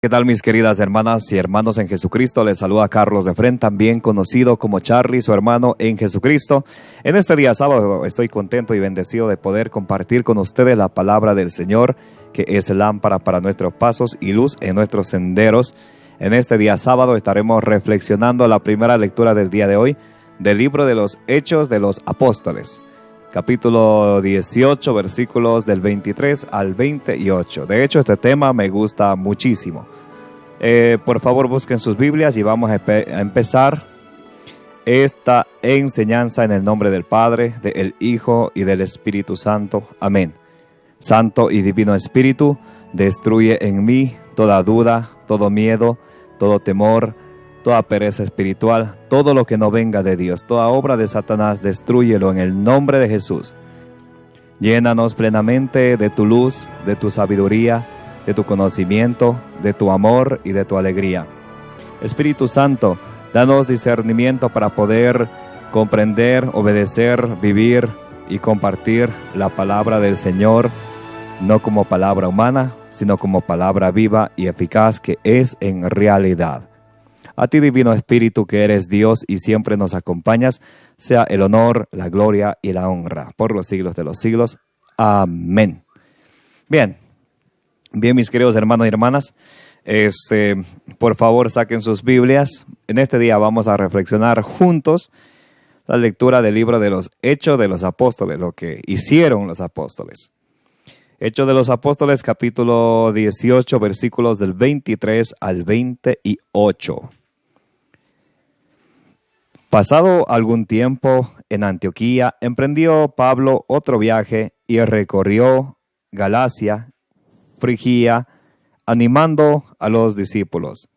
¿Qué tal, mis queridas hermanas y hermanos en Jesucristo? Les saluda Carlos de Fren, también conocido como Charlie, su hermano en Jesucristo. En este día sábado estoy contento y bendecido de poder compartir con ustedes la palabra del Señor, que es lámpara para nuestros pasos y luz en nuestros senderos. En este día sábado estaremos reflexionando la primera lectura del día de hoy del libro de los Hechos de los Apóstoles. Capítulo 18, versículos del 23 al 28. De hecho, este tema me gusta muchísimo. Por favor, busquen sus Biblias y vamos a empezar esta enseñanza en el nombre del Padre, del Hijo y del Espíritu Santo. Amén. Santo y Divino Espíritu, destruye en mí toda duda, todo miedo, todo temor, toda pereza espiritual, todo lo que no venga de Dios, toda obra de Satanás, destrúyelo en el nombre de Jesús. Llénanos plenamente de tu luz, de tu sabiduría, de tu conocimiento, de tu amor y de tu alegría. Espíritu Santo, danos discernimiento para poder comprender, obedecer, vivir y compartir la palabra del Señor, no como palabra humana, sino como palabra viva y eficaz que es en realidad. A ti, Divino Espíritu, que eres Dios y siempre nos acompañas, sea el honor, la gloria y la honra por los siglos de los siglos. Amén. Bien, mis queridos hermanos y hermanas, por favor saquen sus Biblias. En este día vamos a reflexionar juntos la lectura del libro de los Hechos de los Apóstoles, lo que hicieron los apóstoles. Hechos de los Apóstoles, capítulo 18, versículos del 23 al 28. Pasado algún tiempo en Antioquía, emprendió Pablo otro viaje y recorrió Galacia, Frigia, animando a los discípulos.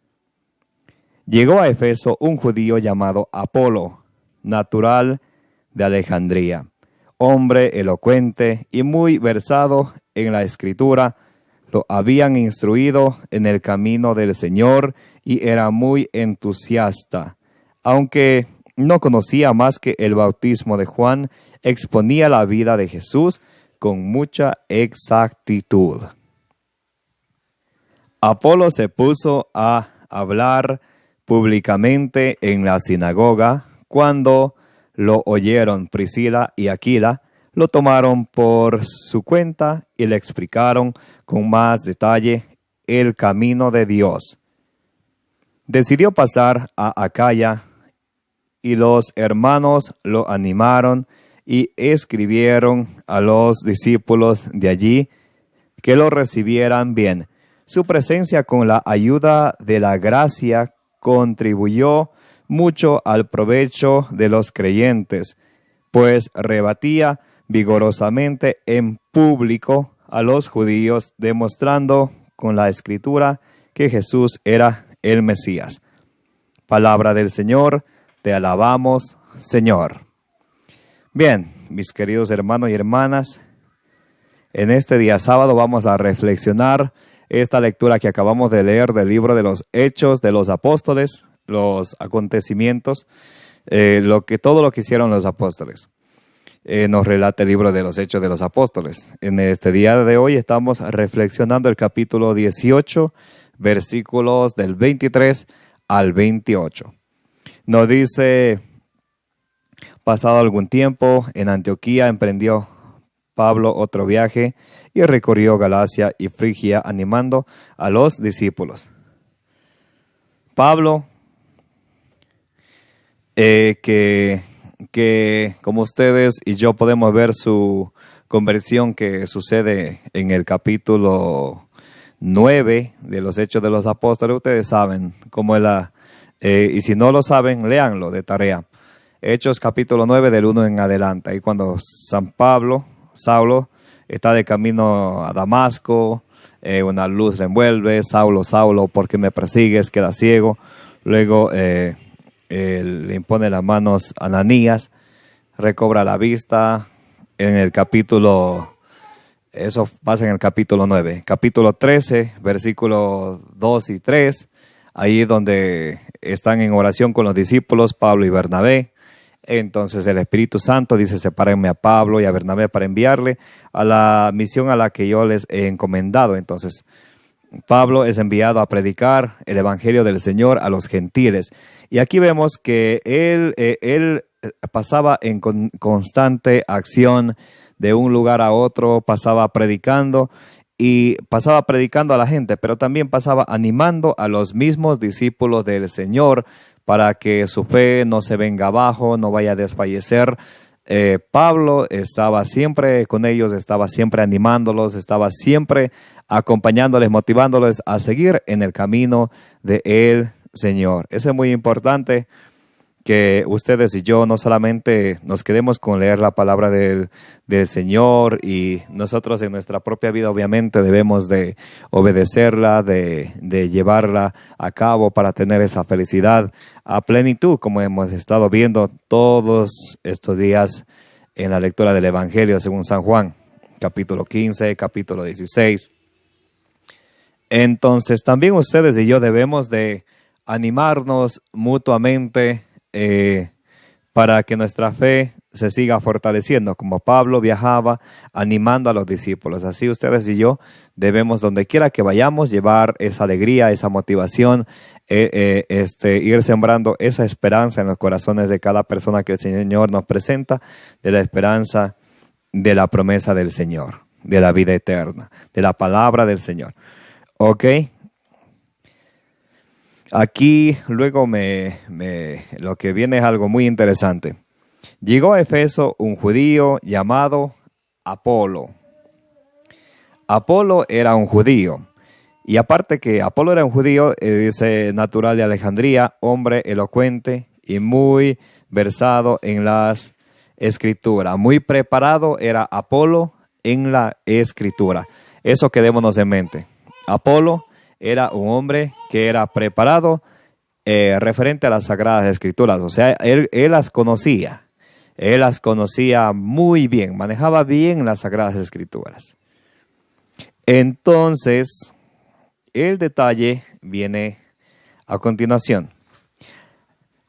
Llegó a Efeso un judío llamado Apolo, natural de Alejandría, hombre elocuente y muy versado en la Escritura. Lo habían instruido en el camino del Señor y era muy entusiasta. Aunque no conocía más que el bautismo de Juan, exponía la vida de Jesús con mucha exactitud. Apolo se puso a hablar públicamente en la sinagoga. Cuando lo oyeron Priscila y Aquila, lo tomaron por su cuenta y le explicaron con más detalle el camino de Dios. Decidió pasar a Acaya y los hermanos lo animaron y escribieron a los discípulos de allí que lo recibieran bien. Su presencia con la ayuda de la gracia contribuyó mucho al provecho de los creyentes, pues rebatía vigorosamente en público a los judíos, demostrando con la Escritura que Jesús era el Mesías. Palabra del Señor, te alabamos, Señor. Bien, mis queridos hermanos y hermanas, en este día sábado vamos a reflexionar esta lectura que acabamos de leer del libro de los Hechos de los Apóstoles, los acontecimientos, todo lo que hicieron los apóstoles. Nos relata el libro de los Hechos de los Apóstoles. En este día de hoy estamos reflexionando el capítulo 18, versículos del 23 al 28. Nos dice: pasado algún tiempo, en Antioquía emprendió Pablo otro viaje y recorrió Galacia y Frigia animando a los discípulos. Pablo, que como ustedes y yo podemos ver su conversión que sucede en el capítulo 9 de los Hechos de los Apóstoles, ustedes saben cómo es y si no lo saben, léanlo de tarea. Hechos capítulo 9 del 1 en adelante. Ahí cuando Saulo, está de camino a Damasco, una luz le envuelve. Saulo, Saulo, ¿por qué me persigues? Queda ciego. Luego le impone las manos a Ananías, recobra la vista. Eso pasa en el capítulo 9. Capítulo 13, versículos 2 y 3. Ahí donde están en oración con los discípulos, Pablo y Bernabé. Entonces el Espíritu Santo dice: sepárenme a Pablo y a Bernabé para enviarle a la misión a la que yo les he encomendado. Entonces Pablo es enviado a predicar el evangelio del Señor a los gentiles. Y aquí vemos que él pasaba en constante acción de un lugar a otro, pasaba predicando a la gente, pero también pasaba animando a los mismos discípulos del Señor para que su fe no se venga abajo, no vaya a desfallecer. Pablo estaba siempre con ellos, estaba siempre animándolos, estaba siempre acompañándoles, motivándoles a seguir en el camino del Señor. Eso es muy importante, que ustedes y yo no solamente nos quedemos con leer la palabra del Señor, y nosotros en nuestra propia vida obviamente debemos de obedecerla, de llevarla a cabo para tener esa felicidad a plenitud, como hemos estado viendo todos estos días en la lectura del Evangelio según San Juan, capítulo 15, capítulo 16. Entonces también ustedes y yo debemos de animarnos mutuamente para que nuestra fe se siga fortaleciendo, como Pablo viajaba animando a los discípulos. Así ustedes y yo debemos, donde quiera que vayamos, llevar esa alegría, esa motivación, ir sembrando esa esperanza en los corazones de cada persona que el Señor nos presenta, de la esperanza de la promesa del Señor, de la vida eterna, de la palabra del Señor. ¿Ok? Aquí luego lo que viene es algo muy interesante. Llegó a Efeso un judío llamado Apolo. Apolo era un judío. Y aparte que Apolo era un judío, dice natural de Alejandría, hombre elocuente y muy versado en las escrituras. Muy preparado era Apolo en la escritura. Eso quedémonos en mente. Apolo era un hombre que era preparado referente a las Sagradas Escrituras. O sea, él las conocía. Él las conocía muy bien, manejaba bien las Sagradas Escrituras. Entonces, el detalle viene a continuación.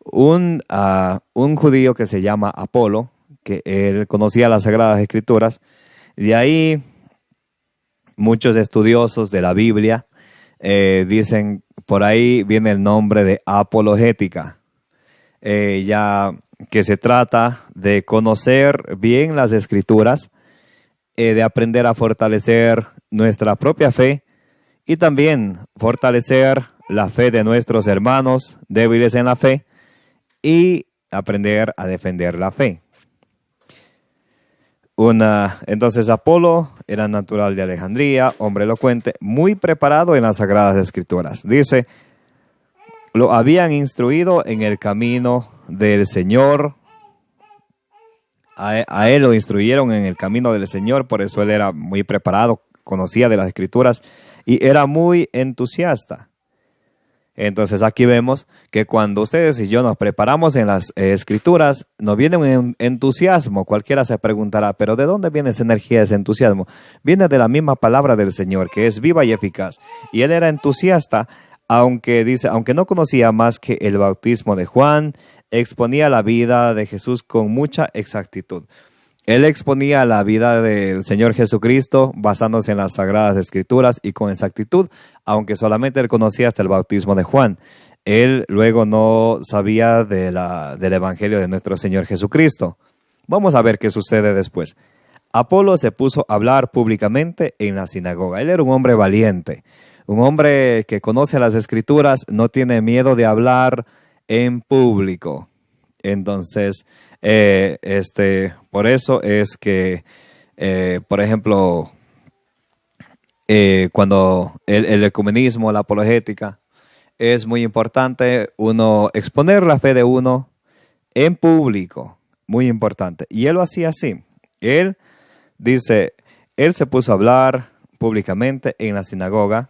Un judío que se llama Apolo, que él conocía las Sagradas Escrituras, de ahí muchos estudiosos de la Biblia dicen, por ahí viene el nombre de apologética, ya que se trata de conocer bien las Escrituras, de aprender a fortalecer nuestra propia fe y también fortalecer la fe de nuestros hermanos débiles en la fe y aprender a defender la fe. Entonces Apolo era natural de Alejandría, hombre elocuente, muy preparado en las Sagradas Escrituras. Dice, lo habían instruido en el camino del Señor. A él lo instruyeron en el camino del Señor, por eso él era muy preparado, conocía de las Escrituras y era muy entusiasta. Entonces aquí vemos que cuando ustedes y yo nos preparamos en las Escrituras, nos viene un entusiasmo. Cualquiera se preguntará, ¿pero de dónde viene esa energía, ese entusiasmo? Viene de la misma palabra del Señor, que es viva y eficaz. Y él era entusiasta, aunque no conocía más que el bautismo de Juan, exponía la vida de Jesús con mucha exactitud. Él exponía la vida del Señor Jesucristo basándose en las Sagradas Escrituras y con exactitud, aunque solamente él conocía hasta el bautismo de Juan. Él luego no sabía del Evangelio de nuestro Señor Jesucristo. Vamos a ver qué sucede después. Apolo se puso a hablar públicamente en la sinagoga. Él era un hombre valiente, un hombre que conoce las Escrituras, no tiene miedo de hablar en público. Entonces, por eso es que, por ejemplo, cuando el ecumenismo, la apologética, es muy importante uno exponer la fe de uno en público, muy importante. Y él lo hacía así. Él se puso a hablar públicamente en la sinagoga.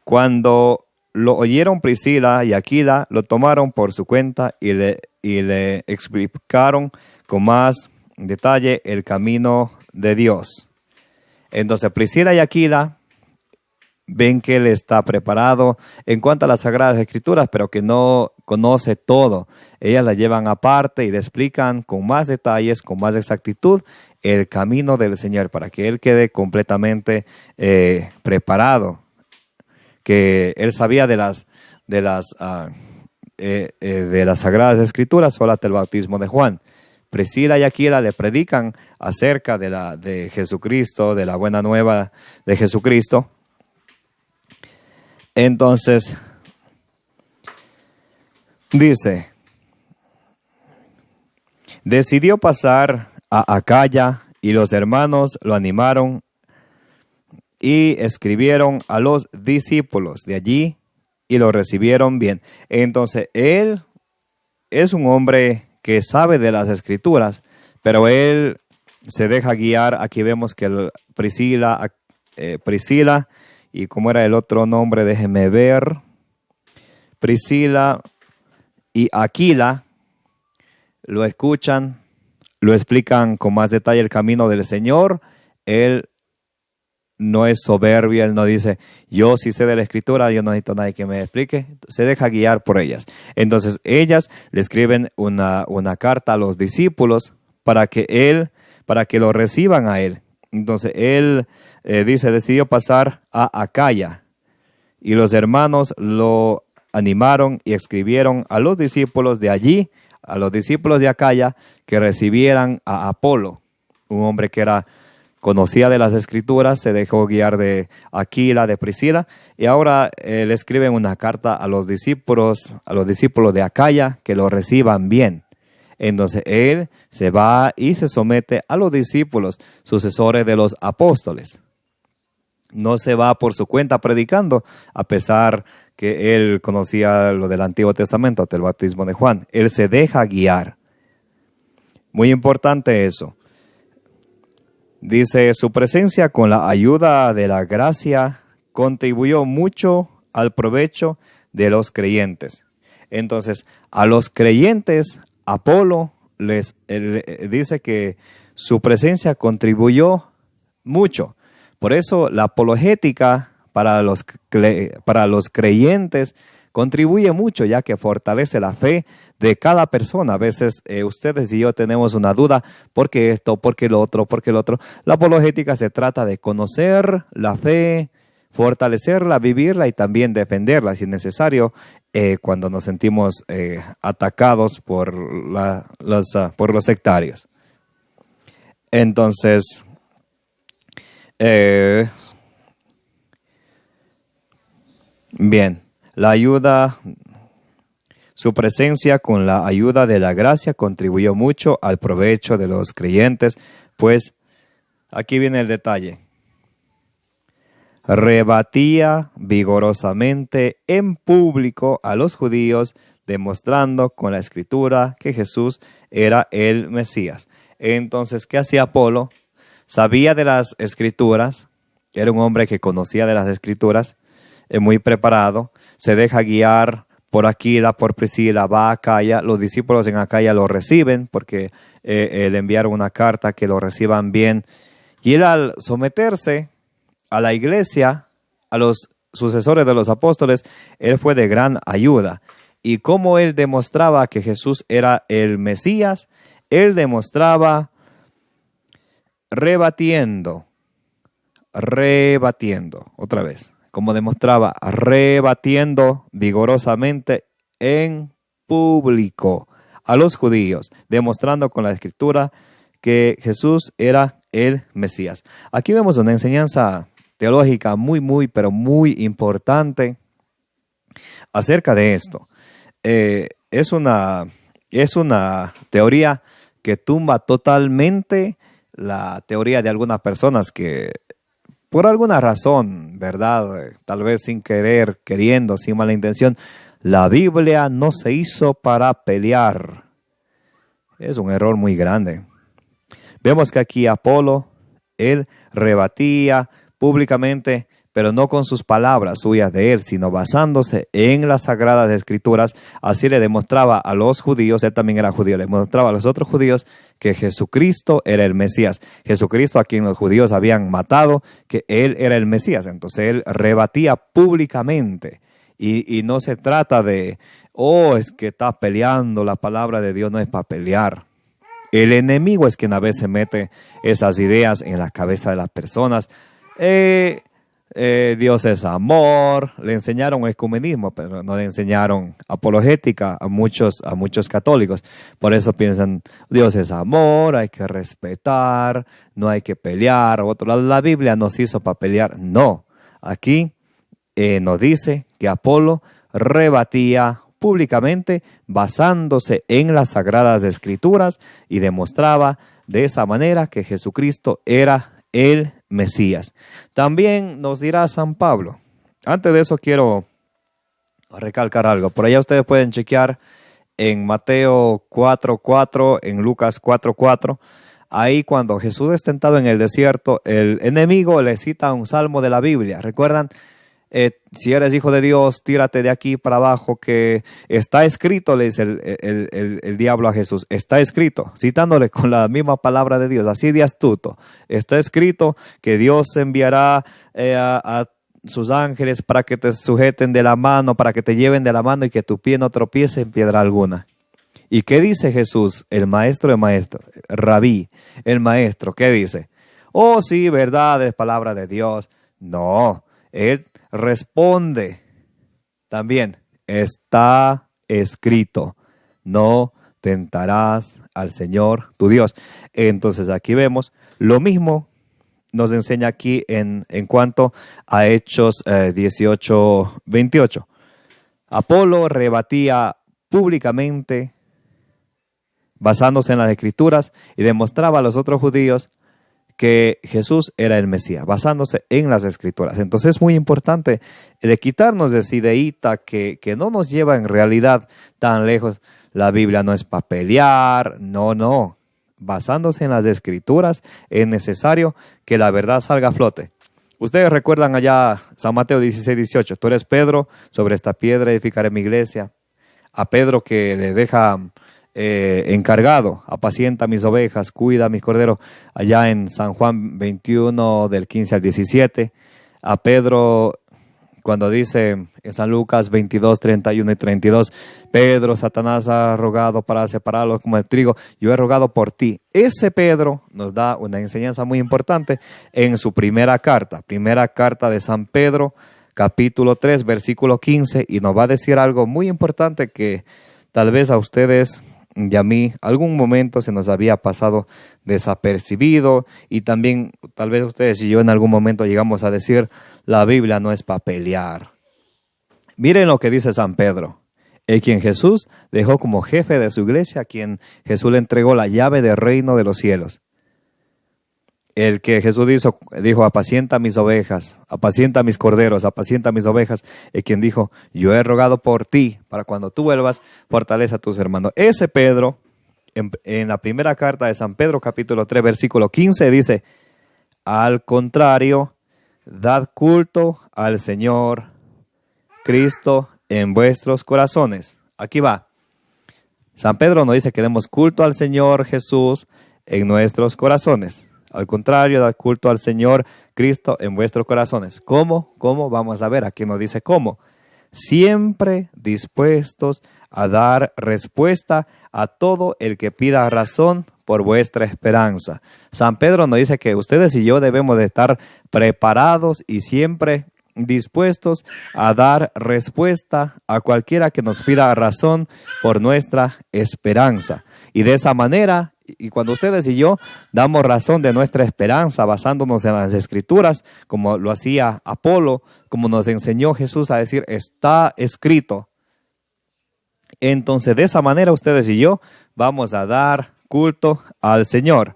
Cuando lo oyeron Priscila y Aquila, lo tomaron por su cuenta y le explicaron con más detalle el camino de Dios. Entonces Priscila y Aquila ven que él está preparado en cuanto a las Sagradas Escrituras, pero que no conoce todo. Ellas la llevan aparte y le explican con más detalles, con más exactitud el camino del Señor, para que él quede completamente preparado, que él sabía de las Sagradas Escrituras, solo hasta el bautismo de Juan. Priscila y Aquila le predican acerca de Jesucristo, de la buena nueva de Jesucristo. Entonces, dice, decidió pasar a Acaya y los hermanos lo animaron y escribieron a los discípulos de allí y lo recibieron bien. Entonces, él es un hombre que sabe de las Escrituras, pero él se deja guiar. Aquí vemos que Priscila, y cómo era el otro nombre, déjeme ver, Priscila y Aquila lo escuchan, lo explican con más detalle el camino del Señor. Él no es soberbio, él no dice, yo sí sé de la Escritura, yo no necesito a nadie que me explique. Se deja guiar por ellas. Entonces ellas le escriben una carta a los discípulos para que lo reciban a él. Entonces él decidió pasar a Acaya y los hermanos lo animaron y escribieron a los discípulos de allí, a los discípulos de Acaya, que recibieran a Apolo, un hombre que conocía de las Escrituras, se dejó guiar de Aquila, de Priscila, y ahora le escriben una carta a los discípulos de Acaya, que lo reciban bien. Entonces él se va y se somete a los discípulos, sucesores de los apóstoles. No se va por su cuenta predicando, a pesar que él conocía lo del Antiguo Testamento, hasta el bautismo de Juan. Él se deja guiar. Muy importante eso. Dice, su presencia con la ayuda de la gracia contribuyó mucho al provecho de los creyentes. Entonces, a los creyentes, Apolo dice que su presencia contribuyó mucho. Por eso la apologética para los creyentes contribuye mucho, ya que fortalece la fe de cada persona. A veces ustedes y yo tenemos una duda, ¿por qué esto? ¿Por qué lo otro? ¿Por qué lo otro? La apologética se trata de conocer la fe, fortalecerla, vivirla y también defenderla, si es necesario, cuando nos sentimos atacados por los sectarios. Entonces, bien, su presencia con la ayuda de la gracia contribuyó mucho al provecho de los creyentes, pues aquí viene el detalle. Rebatía vigorosamente en público a los judíos, demostrando con la Escritura que Jesús era el Mesías. Entonces, ¿qué hacía Apolo? Sabía de las Escrituras, era un hombre que conocía de las Escrituras, muy preparado, se deja guiar por Aquila, por Priscila, va a Acaya. Los discípulos en Acaya lo reciben porque le enviaron una carta que lo reciban bien. Y él, al someterse a la iglesia, a los sucesores de los apóstoles, él fue de gran ayuda. Y como él demostraba que Jesús era el Mesías, él demostraba rebatiendo, otra vez. Como demostraba, rebatiendo vigorosamente en público a los judíos, demostrando con la Escritura que Jesús era el Mesías. Aquí vemos una enseñanza teológica pero muy importante acerca de esto. Es una teoría que tumba totalmente la teoría de algunas personas que, por alguna razón, ¿verdad? Tal vez sin querer, queriendo, sin mala intención, la Biblia no se hizo para pelear. Es un error muy grande. Vemos que aquí Apolo, él rebatía públicamente, pero no con sus palabras suyas de él, sino basándose en las Sagradas Escrituras. Así le demostraba a los judíos, él también era judío, le demostraba a los otros judíos que Jesucristo era el Mesías. Jesucristo, a quien los judíos habían matado, que él era el Mesías. Entonces él rebatía públicamente. Y no se trata de, es que está peleando, la palabra de Dios no es para pelear. El enemigo es quien a veces mete esas ideas en la cabeza de las personas. Dios es amor, le enseñaron ecumenismo, pero no le enseñaron apologética a muchos católicos. Por eso piensan, Dios es amor, hay que respetar, no hay que pelear. La Biblia nos hizo para pelear. No, aquí nos dice que Apolo rebatía públicamente basándose en las Sagradas Escrituras y demostraba de esa manera que Jesucristo era el Mesías. También nos dirá San Pablo. Antes de eso quiero recalcar algo. Por allá ustedes pueden chequear en Mateo 4:4, en Lucas 4:4. Ahí cuando Jesús es tentado en el desierto, el enemigo le cita un salmo de la Biblia. ¿Recuerdan? Si eres hijo de Dios, tírate de aquí para abajo, que está escrito, le dice el diablo a Jesús, está escrito, citándole con la misma palabra de Dios, así de astuto, está escrito que Dios enviará a sus ángeles para que te sujeten de la mano, para que te lleven de la mano y que tu pie no tropiece en piedra alguna. ¿Y qué dice Jesús, el maestro de maestros, Rabí, el maestro? ¿Qué dice? Oh, sí, verdad, es palabra de Dios. No, él responde también, está escrito, no tentarás al Señor tu Dios. Entonces aquí vemos lo mismo, nos enseña aquí en cuanto a Hechos 18:28. Apolo rebatía públicamente, basándose en las Escrituras, y demostraba a los otros judíos que Jesús era el Mesías, basándose en las Escrituras. Entonces es muy importante de quitarnos de esa ideíta que no nos lleva en realidad tan lejos. La Biblia no es para pelear, no. Basándose en las Escrituras es necesario que la verdad salga a flote. Ustedes recuerdan allá San Mateo 16:18, tú eres Pedro, sobre esta piedra edificaré mi iglesia. A Pedro que le deja encargado, apacienta mis ovejas, cuida mis corderos, allá en San Juan 21 del 15 al 17. A Pedro cuando dice en San Lucas 22, 31 y 32, Pedro, Satanás ha rogado para separarlos como el trigo, yo he rogado por ti. Ese Pedro nos da una enseñanza muy importante en su primera carta de San Pedro, capítulo 3, versículo 15, y nos va a decir algo muy importante que tal vez a ustedes y a mí algún momento se nos había pasado desapercibido, y también tal vez ustedes y yo en algún momento llegamos a decir, la Biblia no es para pelear. Miren lo que dice San Pedro, el quien Jesús dejó como jefe de su iglesia, a quien Jesús le entregó la llave del reino de los cielos. El que Jesús dijo, apacienta mis ovejas, apacienta mis corderos, apacienta mis ovejas. El quien dijo, yo he rogado por ti, para cuando tú vuelvas, fortaleza a tus hermanos. Ese Pedro, en la primera carta de San Pedro, capítulo 3, versículo 15, dice, al contrario, dad culto al Señor Cristo en vuestros corazones. Aquí va. San Pedro nos dice que demos culto al Señor Jesús en nuestros corazones. Al contrario, da culto al Señor Cristo en vuestros corazones. ¿Cómo? ¿Cómo? Vamos a ver, aquí nos dice cómo. Siempre dispuestos a dar respuesta a todo el que pida razón por vuestra esperanza. San Pedro nos dice que ustedes y yo debemos de estar preparados y siempre dispuestos a dar respuesta a cualquiera que nos pida razón por nuestra esperanza. Y de esa manera, y cuando ustedes y yo damos razón de nuestra esperanza basándonos en las Escrituras, como lo hacía Apolo, como nos enseñó Jesús a decir, está escrito. Entonces de esa manera ustedes y yo vamos a dar culto al Señor.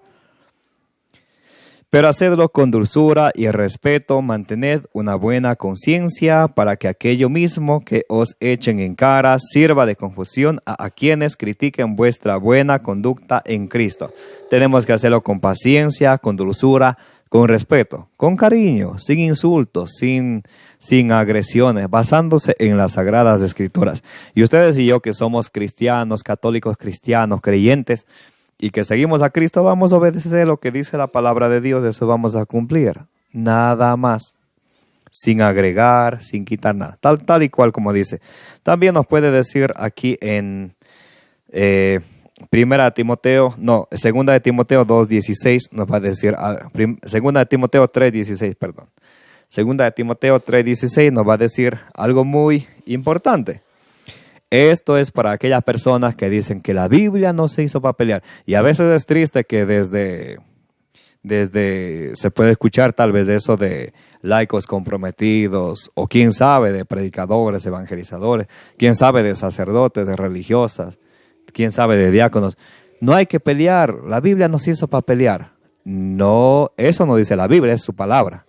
Pero hacedlo con dulzura y respeto, mantened una buena conciencia para que aquello mismo que os echen en cara sirva de confusión a quienes critiquen vuestra buena conducta en Cristo. Tenemos que hacerlo con paciencia, con dulzura, con respeto, con cariño, sin insultos, sin agresiones, basándose en las Sagradas Escrituras. Y ustedes y yo que somos cristianos, católicos cristianos, creyentes, y que seguimos a Cristo, vamos a obedecer lo que dice la palabra de Dios, eso vamos a cumplir. Nada más. Sin agregar, sin quitar nada. Tal y cual como dice. También nos puede decir aquí en Segunda de Timoteo 2:16 nos va a decir, Segunda de Timoteo 3:16, perdón. Segunda de Timoteo 3:16 nos va a decir algo muy importante. Esto es para aquellas personas que dicen que la Biblia no se hizo para pelear. Y a veces es triste que desde se puede escuchar tal vez de eso de laicos comprometidos, o quién sabe de predicadores, evangelizadores, quién sabe de sacerdotes, de religiosas, quién sabe de diáconos. No hay que pelear, la Biblia no se hizo para pelear. No, eso no dice la Biblia, es su palabra.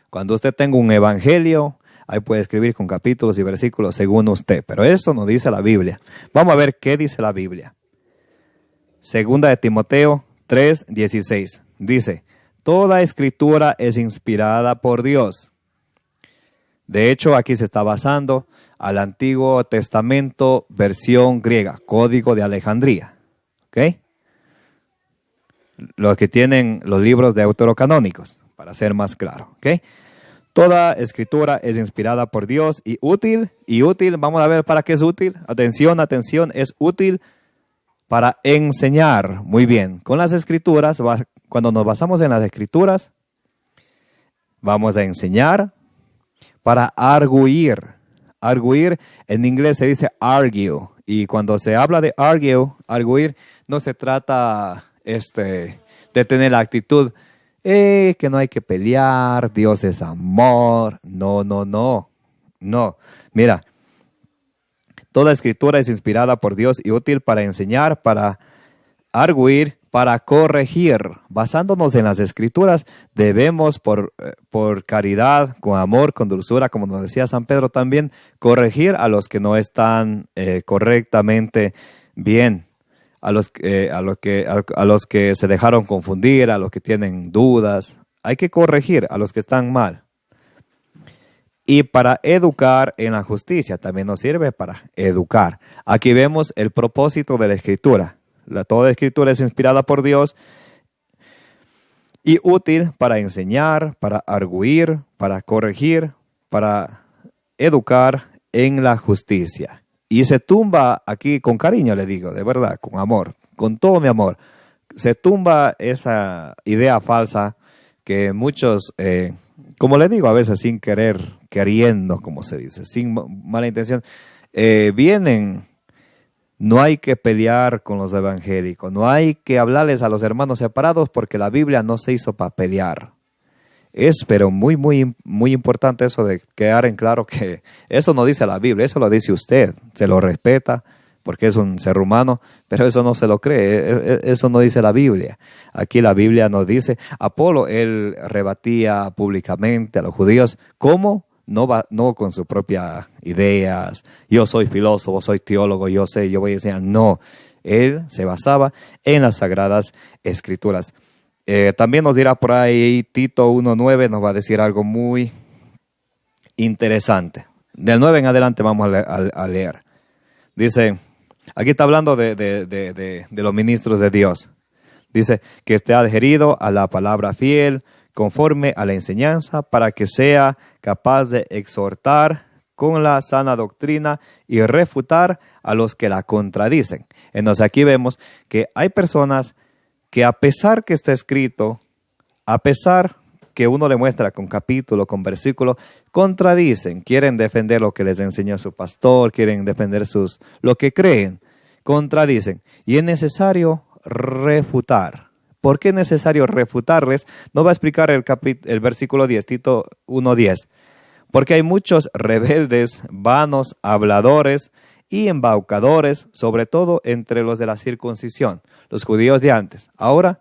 Cuando usted tenga un evangelio, ahí puede escribir con capítulos y versículos según usted, pero eso no dice la Biblia. Vamos a ver qué dice la Biblia. Segunda de Timoteo 3:16 dice: toda escritura es inspirada por Dios. De hecho, aquí se está basando al Antiguo Testamento versión griega, Código de Alejandría. ¿Ok? Los que tienen los libros deuterocanónicos, para ser más claro. ¿Ok? Toda escritura es inspirada por Dios y útil, vamos a ver para qué es útil. Atención, es útil para enseñar. Muy bien, con las escrituras, cuando nos basamos en las escrituras, vamos a enseñar, para arguir. Arguir, en inglés se dice argue, y cuando se habla de arguir, no se trata de tener la actitud que no hay que pelear, Dios es amor. No. Mira, toda escritura es inspirada por Dios y útil para enseñar, para arguir, para corregir. Basándonos en las escrituras, debemos por caridad, con amor, con dulzura, como nos decía San Pedro también, corregir a los que no están correctamente bien. A los que se dejaron confundir, a los que tienen dudas. Hay que corregir a los que están mal. Y para educar en la justicia, también nos sirve para educar. Aquí vemos el propósito de la Escritura. Toda Escritura es inspirada por Dios y útil para enseñar, para arguir, para corregir, para educar en la justicia. Y se tumba aquí, con cariño le digo, de verdad, con amor, con todo mi amor, se tumba esa idea falsa que muchos, como le digo, a veces sin querer, queriendo, como se dice, sin mala intención, vienen. No hay que pelear con los evangélicos, no hay que hablarles a los hermanos separados porque la Biblia no se hizo para pelear. Pero muy importante eso de quedar en claro que eso no dice la Biblia, eso lo dice usted, se lo respeta porque es un ser humano, pero eso no se lo cree, eso no dice la Biblia. Aquí la Biblia nos dice, Apolo, él rebatía públicamente a los judíos, ¿cómo? No con sus propias ideas, yo soy filósofo, soy teólogo, yo voy a enseñar, no, él se basaba en las Sagradas Escrituras. También nos dirá por ahí Tito 1:9, nos va a decir algo muy interesante. Del 9 en adelante vamos a leer. Dice, aquí está hablando de los ministros de Dios. Dice que esté adherido a la palabra fiel, conforme a la enseñanza, para que sea capaz de exhortar con la sana doctrina y refutar a los que la contradicen. Entonces aquí vemos que hay personas que a pesar que está escrito, a pesar que uno le muestra con capítulo, con versículo, contradicen, quieren defender lo que les enseñó su pastor, quieren defender lo que creen, contradicen. Y es necesario refutar. ¿Por qué es necesario refutarles? Nos va a explicar el versículo 10, Tito 1:10. Porque hay muchos rebeldes, vanos, habladores y embaucadores, sobre todo entre los de la circuncisión, los judíos de antes. Ahora,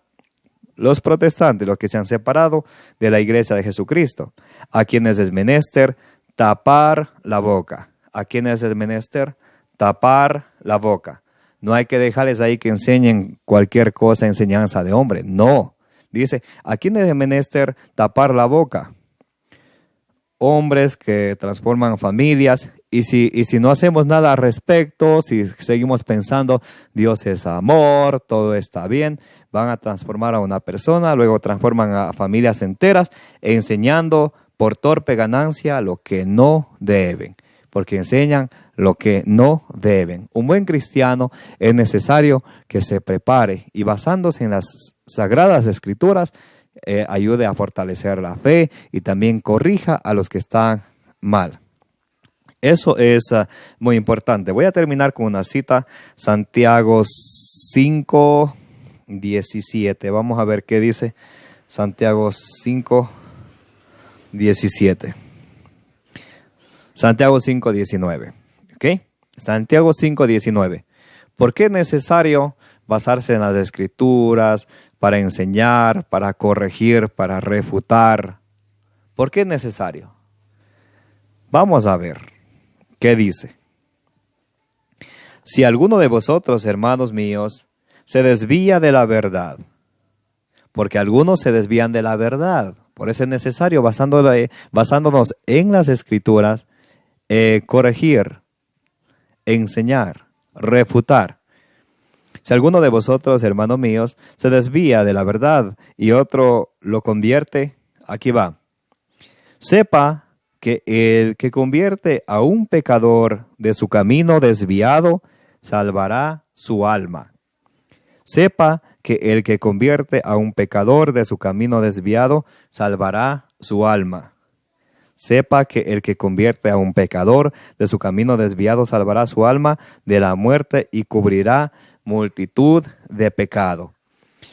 los protestantes, los que se han separado de la iglesia de Jesucristo, a quienes es menester tapar la boca. A quienes es menester tapar la boca. No hay que dejarles ahí que enseñen cualquier cosa, enseñanza de hombre. No. Dice, ¿a quienes es menester tapar la boca? Hombres que transforman familias. Y si no hacemos nada al respecto, si seguimos pensando Dios es amor, todo está bien, van a transformar a una persona, luego transforman a familias enteras, enseñando por torpe ganancia lo que no deben. porque enseñan lo que no deben. Un buen cristiano es necesario que se prepare y basándose en las Sagradas Escrituras, ayude a fortalecer la fe y también corrija a los que están mal. Eso es muy importante. Voy a terminar con una cita, Santiago 5:17. Vamos a ver qué dice Santiago 5:17. Santiago 5:19. ¿Ok? Santiago 5:19. ¿Por qué es necesario basarse en las Escrituras para enseñar, para corregir, para refutar? ¿Por qué es necesario? Vamos a ver qué dice. Si alguno de vosotros, hermanos míos, se desvía de la verdad, porque algunos se desvían de la verdad, por eso es necesario, basándonos en las Escrituras, corregir, enseñar, refutar. Si alguno de vosotros, hermanos míos, se desvía de la verdad y otro lo convierte, aquí va. Sepa que el que convierte a un pecador de su camino desviado, salvará su alma. Sepa que el que convierte a un pecador de su camino desviado, salvará su alma. Sepa que el que convierte a un pecador de su camino desviado, salvará su alma de la muerte y cubrirá multitud de pecado.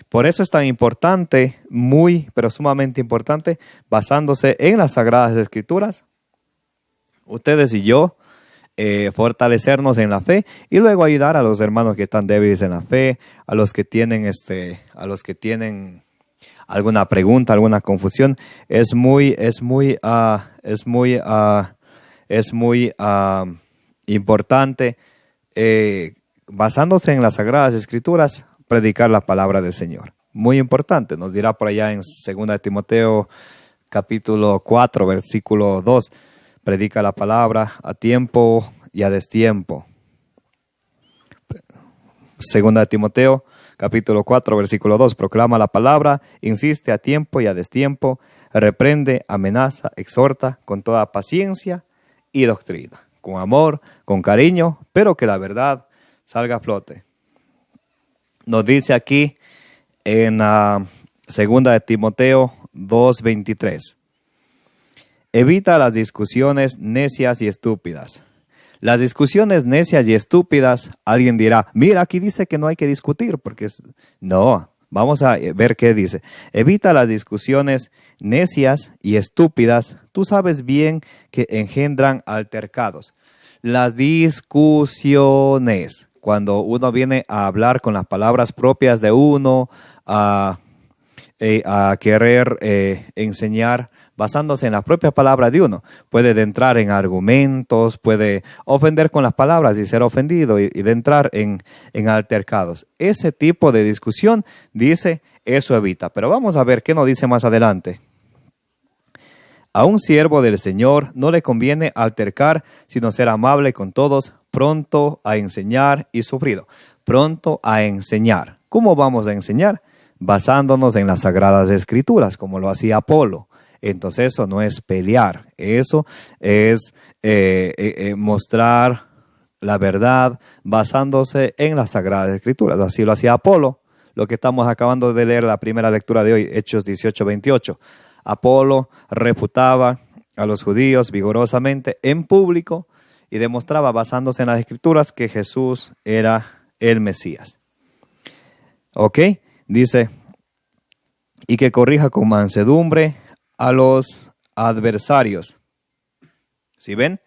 Por eso es tan importante, muy, pero sumamente importante, basándose en las Sagradas Escrituras, ustedes y yo, fortalecernos en la fe y luego ayudar a los hermanos que están débiles en la fe, a los que tienen alguna pregunta, alguna confusión. Es muy importante, basándose en las Sagradas Escrituras, predicar la palabra del Señor. Muy importante, nos dirá por allá en 2 Timoteo capítulo 4, versículo 2, predica la palabra a tiempo y a destiempo. 2 Timoteo capítulo 4, versículo 2, proclama la palabra, insiste a tiempo y a destiempo, reprende, amenaza, exhorta con toda paciencia y doctrina, con amor, con cariño, pero que la verdad salga a flote. Nos dice aquí en 2 Timoteo 2:23. Evita las discusiones necias y estúpidas. Las discusiones necias y estúpidas, alguien dirá, mira, aquí dice que no hay que discutir, porque no, vamos a ver qué dice. Evita las discusiones necias y estúpidas, tú sabes bien que engendran altercados. Las discusiones, cuando uno viene a hablar con las palabras propias de uno, a querer enseñar basándose en las propias palabras de uno, puede entrar en argumentos, puede ofender con las palabras y ser ofendido y de entrar en altercados. Ese tipo de discusión, dice, eso evita. Pero vamos a ver qué nos dice más adelante. A un siervo del Señor no le conviene altercar, sino ser amable con todos, pronto a enseñar y sufrido. Pronto a enseñar. ¿Cómo vamos a enseñar? Basándonos en las Sagradas Escrituras, como lo hacía Apolo. Entonces eso no es pelear, eso es mostrar la verdad basándose en las Sagradas Escrituras. Así lo hacía Apolo, lo que estamos acabando de leer la primera lectura de hoy, Hechos 18:28. Apolo refutaba a los judíos vigorosamente en público y demostraba basándose en las Escrituras que Jesús era el Mesías. ¿Ok? Dice, y que corrija con mansedumbre a los adversarios. ¿Sí ven?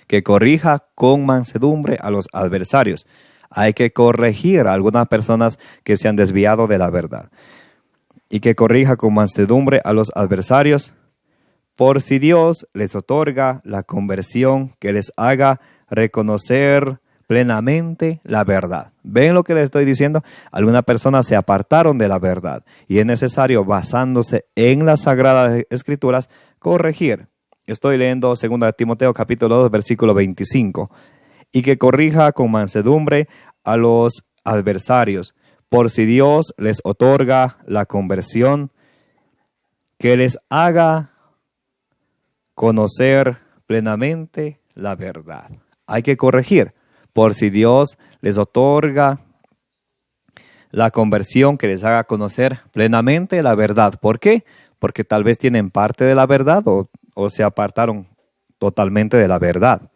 Que corrija con mansedumbre a los adversarios. Hay que corregir a algunas personas que se han desviado de la verdad. Y que corrija con mansedumbre a los adversarios, por si Dios les otorga la conversión que les haga reconocer plenamente la verdad. ¿Ven lo que les estoy diciendo? Algunas personas se apartaron de la verdad y es necesario, basándose en las Sagradas Escrituras, corregir. Estoy leyendo 2 Timoteo capítulo 2, versículo 25. Y que corrija con mansedumbre a los adversarios, por si Dios les otorga la conversión que les haga conocer plenamente la verdad. Hay que corregir, por si Dios les otorga la conversión que les haga conocer plenamente la verdad. ¿Por qué? Porque tal vez tienen parte de la verdad o se apartaron totalmente de la verdad.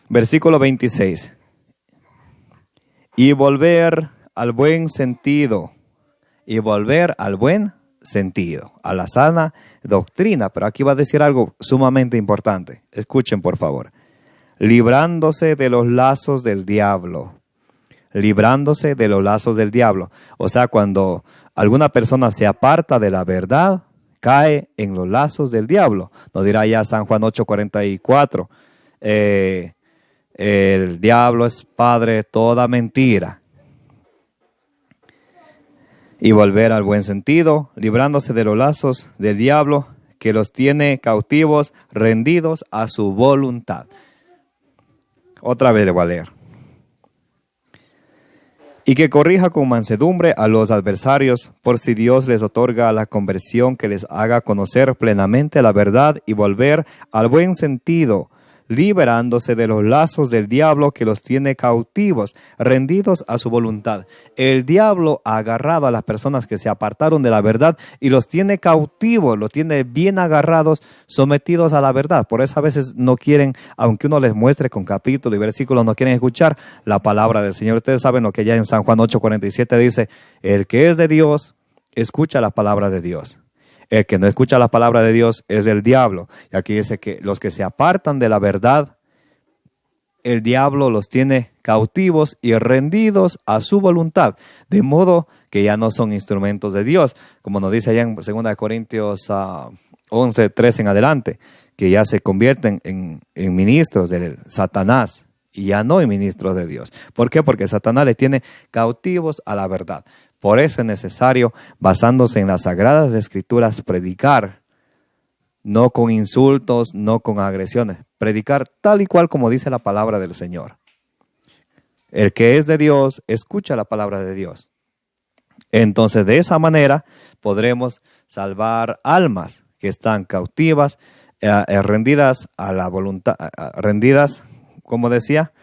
Versículo 26. Y volver al buen sentido. Y volver al buen sentido, a la sana doctrina. Pero aquí va a decir algo sumamente importante. Escuchen, por favor. Librándose de los lazos del diablo. Librándose de los lazos del diablo. O sea, cuando alguna persona se aparta de la verdad, cae en los lazos del diablo. Nos dirá ya San Juan 8:44. El diablo es padre de toda mentira. Y volver al buen sentido, librándose de los lazos del diablo que los tiene cautivos, rendidos a su voluntad. Otra vez le voy a leer. Y que corrija con mansedumbre a los adversarios, por si Dios les otorga la conversión que les haga conocer plenamente la verdad y volver al buen sentido, liberándose de los lazos del diablo que los tiene cautivos, rendidos a su voluntad. El diablo ha agarrado a las personas que se apartaron de la verdad y los tiene cautivos, los tiene bien agarrados, sometidos a la verdad. Por eso a veces no quieren, aunque uno les muestre con capítulo y versículo, no quieren escuchar la palabra del Señor. Ustedes saben lo que ya en San Juan 8:47 dice: el que es de Dios, escucha la palabra de Dios. El que no escucha la palabra de Dios es del diablo. Y aquí dice que los que se apartan de la verdad, el diablo los tiene cautivos y rendidos a su voluntad, de modo que ya no son instrumentos de Dios, como nos dice allá en 2 Corintios 11:3 en adelante, que ya se convierten en ministros de Satanás y ya no en ministros de Dios. ¿Por qué? Porque Satanás les tiene cautivos a la verdad. Por eso es necesario, basándose en las Sagradas Escrituras, predicar, no con insultos, no con agresiones, predicar tal y cual como dice la palabra del Señor. El que es de Dios, escucha la palabra de Dios. Entonces, de esa manera, podremos salvar almas que están cautivas, rendidas a la voluntad, rendidas, como decía,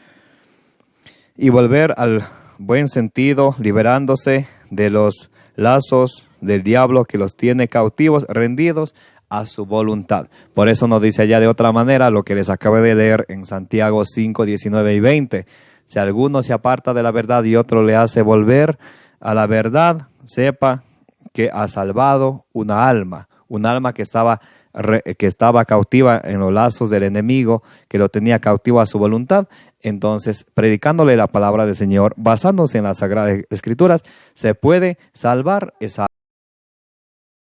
y volver al buen sentido, liberándose de los lazos del diablo que los tiene cautivos, rendidos a su voluntad. Por eso nos dice allá de otra manera lo que les acabo de leer en Santiago 5:19 y 20. Si alguno se aparta de la verdad y otro le hace volver a la verdad, sepa que ha salvado una alma que estaba cautiva en los lazos del enemigo, que lo tenía cautivo a su voluntad. Entonces, predicándole la palabra del Señor, basándose en las Sagradas Escrituras, se puede salvar esa